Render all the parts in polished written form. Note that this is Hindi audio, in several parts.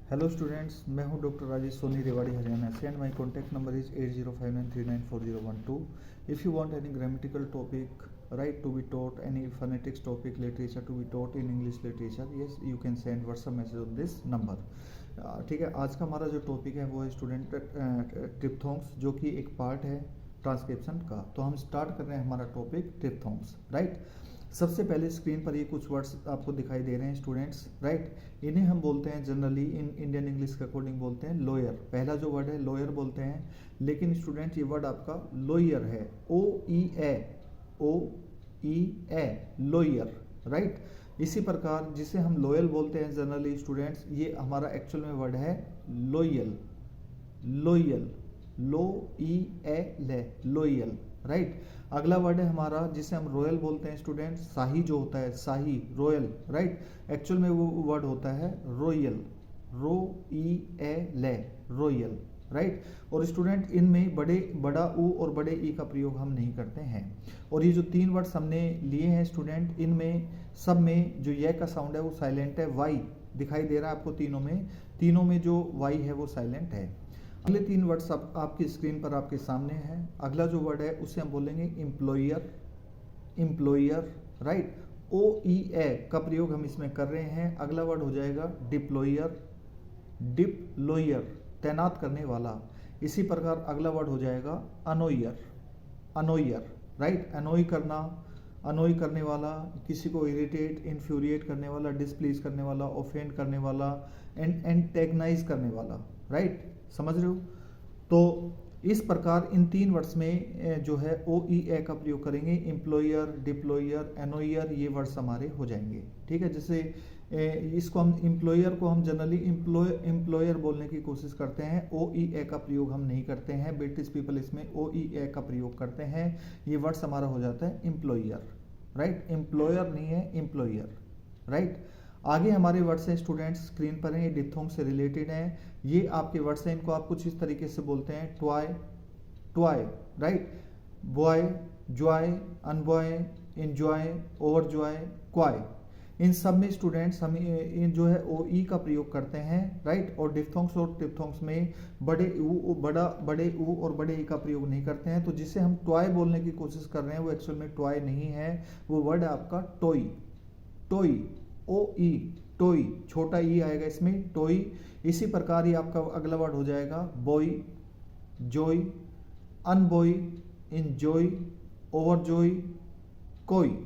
हेलो स्टूडेंट्स, मैं हूं डॉक्टर राजेश सोनी, रेवाड़ी, हरियाणा से and my contact number is 8059394012। If you want any grammatical topic right to be taught, any phonetics topic, literature to be taught in English literature, yes you can send WhatsApp message on this number. ठीक है, आज का हमारा जो टॉपिक है वो है स्टूडेंट ट्रिप्थोंग्स, जो कि एक पार्ट है ट्रांसक्रिप्शन का। तो हम स्टार्ट कर रहे हैं हमारा टॉपिक ट्रिप्थोंग्स, राइट। सबसे पहले स्क्रीन पर ये कुछ वर्ड्स आपको दिखाई दे रहे हैं स्टूडेंट्स, राइट। इन्हें हम बोलते हैं जनरली इन इंडियन इंग्लिश के अकॉर्डिंग बोलते हैं लोयर। पहला जो वर्ड है लोयर बोलते हैं, लेकिन स्टूडेंट ये वर्ड आपका लोयर है, ओ ई ए लोयर, राइट। इसी प्रकार जिसे हम लोयल बोलते हैं जनरली स्टूडेंट्स, ये हमारा एक्चुअल में वर्ड है लोयल, लोयल, लो ई ए ले, लोयल, राइट। अगला वर्ड है हमारा जिसे हम रॉयल बोलते हैं स्टूडेंट, शाही जो होता है, शाही, रॉयल, राइट। एक्चुअल में वो वर्ड होता है रॉयल, रो ई ए ले, रॉयल, राइट। और स्टूडेंट इनमें बड़ा ऊ और बड़े ई का प्रयोग हम नहीं करते हैं। और ये जो तीन वर्ड्स हमने लिए हैं स्टूडेंट, इनमें सब में जो ये का साउंड है वो साइलेंट है, वाई दिखाई दे रहा है आपको तीनों में जो वाई है वो साइलेंट है। अगले तीन वर्ड्स आपकी स्क्रीन पर आपके सामने हैं। अगला जो वर्ड है उसे हम बोलेंगे एम्प्लॉयर, एम्प्लॉयर, राइट। ओ ई ए का प्रयोग हम इसमें कर रहे हैं। अगला वर्ड हो जाएगा डिप्लॉयर, डिप्लॉयर, तैनात करने वाला। इसी प्रकार अगला वर्ड हो जाएगा अनोयर, अनोयर, राइट। अनोई करना, अनोई करने वाला, किसी को इरिटेट, इन्फ्यूरिएट करने वाला, डिसप्लीज करने वाला, ऑफेंड करने वाला, एंटेगनाइज करने वाला, राइट। समझ रहे हो? तो इस प्रकार इन तीन वर्ड्स में जो है ओ ई ए का प्रयोग करेंगे। एम्प्लॉयर, डिप्लॉयर, एनोयर, ये वर्ड्स हमारे हो जाएंगे, ठीक है। जैसे इसको हम एम्प्लॉयर को हम जनरली एम्प्लॉयर बोलने की कोशिश करते हैं, ओ ई ए का प्रयोग हम नहीं करते हैं। ब्रिटिश पीपल इसमें ओ ई ए का प्रयोग करते हैं। ये वर्ड्स हमारा हो जाता है एम्प्लॉयर, राइट। एम्प्लॉयर नहीं है, एम्प्लॉयर, राइट। आगे हमारे वर्ड्स हैं स्टूडेंट्स, स्क्रीन पर हैं, ये डिप्थोंग से रिलेटेड हैं। ये आपके वर्ड्स हैं, इनको आप कुछ इस तरीके से बोलते हैं, toy, toy, right. Boy, joy, अनबॉय, enjoy, overjoy, coy. इन सब में स्टूडेंट्स हम इन जो है ओ ई का प्रयोग करते हैं, राइट। और डिप्थोंग्स और ट्रिप्थोंग्स में बड़े ऊ और बड़े ई का प्रयोग नहीं करते हैं। तो जिसे हम ट्वाय बोलने की कोशिश कर रहे हैं वो एक्चुअल में ट्वाय नहीं है, वो वर्ड है आपका टॉय, टॉय, ओ ई, टॉय, छोटा ई आएगा इसमें, टॉय। इसी प्रकार ही आपका अगला वर्ड हो जाएगा बॉय, जॉय, अनबॉय, इंजॉय, ओवरजॉय, कोई।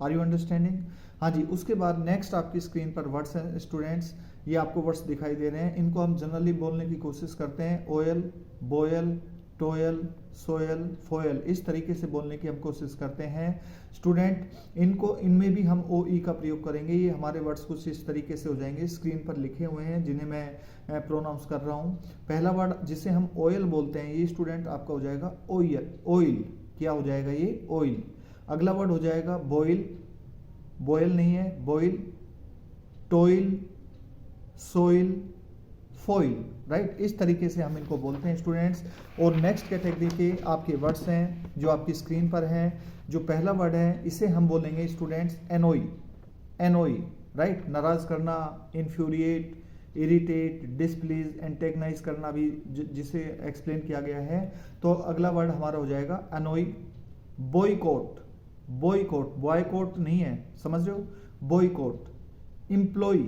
Are you understanding? हाँ जी। उसके बाद नेक्स्ट आपकी स्क्रीन पर वर्ड्स हैं स्टूडेंट्स, ये आपको वर्ड्स दिखाई दे रहे हैं। इनको हम जनरली बोलने की कोशिश करते हैं, ऑयल, बॉयल, टोयल, सोयल, फोयल, इस तरीके से बोलने की हम कोशिश करते हैं स्टूडेंट। इनमें भी हम ओ ई का प्रयोग करेंगे। ये हमारे वर्ड्स कुछ इस तरीके से हो जाएंगे, स्क्रीन पर लिखे हुए हैं जिन्हें मैं प्रोनाउंस कर रहा हूँ। पहला वर्ड जिसे हम ऑयल बोलते हैं, ये स्टूडेंट आपका हो जाएगा ऑयल, ऑयल, क्या हो जाएगा ये? ऑयल। अगला वर्ड हो जाएगा बॉयल, बॉयल नहीं है, boil, toil, soil, foil, right. इस तरीके से हम इनको बोलते हैं स्टूडेंट्स। और नेक्स्ट कैटेगरी के आपके वर्ड्स हैं जो आपकी स्क्रीन पर हैं। जो पहला वर्ड है इसे हम बोलेंगे स्टूडेंट्स एनोई, एनोई, राइट। नाराज करना, इन्फ्यूरिएट, इरिटेट, डिसप्लीज, एंटेगनाइज करना भी जिसे एक्सप्लेन किया गया है। तो अगला वर्ड हमारा हो जाएगा अनोई। बॉयकॉट, बॉयकॉट, बॉयकॉट नहीं है, समझ रहे हो? बॉयकॉट। एम्प्लॉय,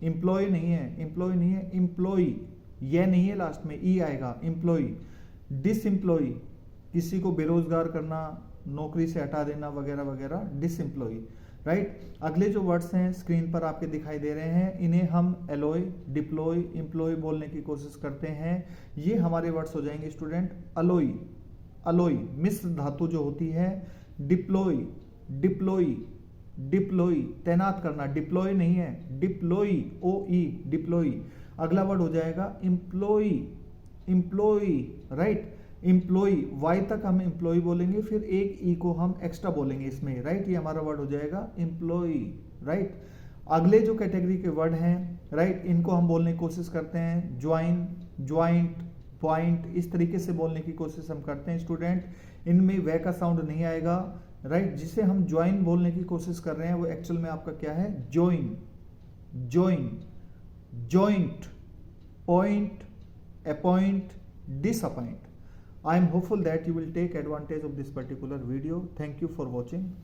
एम्प्लॉय नहीं है, एम्प्लॉय नहीं है, एम्प्लॉय, ये नहीं है, लास्ट में ई आएगा, एम्प्लॉय। डिसएम्प्लॉय, किसी को बेरोजगार करना, नौकरी से हटा देना वगैरह वगैरह, डिसएम्प्लॉय, राइट। अगले जो वर्ड्स हैं स्क्रीन पर आपके दिखाई दे रहे हैं, इन्हें हम एलॉय, डिप्लॉय, एम्प्लॉय बोलने की कोशिश करते हैं। ये हमारे वर्ड्स हो जाएंगे स्टूडेंट अलॉय, अलॉय, मिश्र धातु जो होती है, डिप्लॉय, डिप्लॉय, डिप्लॉय, तैनात करना, डिप्लॉय नहीं है, डिप्लॉय, ओ ई, डिप्लॉय। अगला वर्ड हो जाएगा employ, employ, right. Employ, Y तक हम एम्प्लॉय बोलेंगे, फिर एक ई को हम एक्स्ट्रा बोलेंगे इसमें, राइट। ये हमारा वर्ड हो जाएगा एम्प्लॉय, राइट। अगले जो कैटेगरी के वर्ड हैं, राइट, इनको हम बोलने की कोशिश करते हैं ज्वाइन, ज्वाइंट, पॉइंट, इस तरीके से बोलने की कोशिश हम करते हैं स्टूडेंट। इनमें वे का साउंड नहीं आएगा, राइट। जिसे हम ज्वाइन बोलने की कोशिश कर रहे हैं वो एक्चुअल में आपका क्या है? Join, join, joint, point, appoint, disappoint. I am hopeful that you will take advantage of this particular video. Thank you for watching.